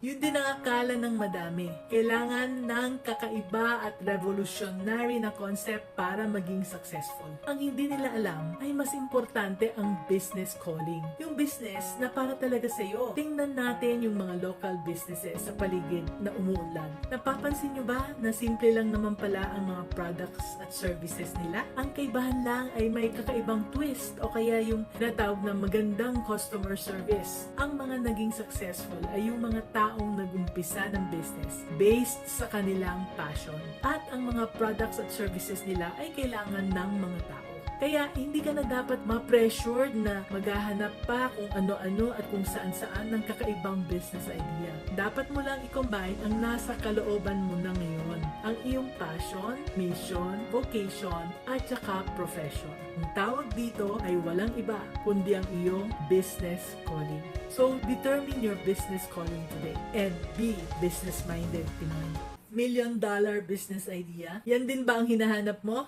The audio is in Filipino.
Yun din ang akala ng madami. Kailangan ng kakaiba at revolutionary na concept para maging successful. Ang hindi nila alam ay mas importante ang business calling. Yung business na para talaga sa iyo. Tingnan natin yung mga local businesses sa paligid na umuunlad. Napapansin nyo ba na simple lang naman pala ang mga products at services nila? Ang kaibahan lang ay may kakaibang twist o kaya yung natawag na magandang customer service. Ang mga naging successful ay yung mga taong nagumpisa ng business based sa kanilang passion. At ang mga products at services nila ay kailangan ng mga tao. Kaya hindi ka na dapat ma-pressured na maghahanap pa kung ano-ano at kung saan-saan ng kakaibang business idea. Dapat mo lang i-combine ang nasa kalooban mo na ngayon. Ang iyong passion, mission, vocation, at saka profession. Ang tawag dito ay walang iba kundi ang iyong business calling. So, determine your business calling today and be business-minded Pinoy. $1 million business idea? Yan din ba ang hinahanap mo?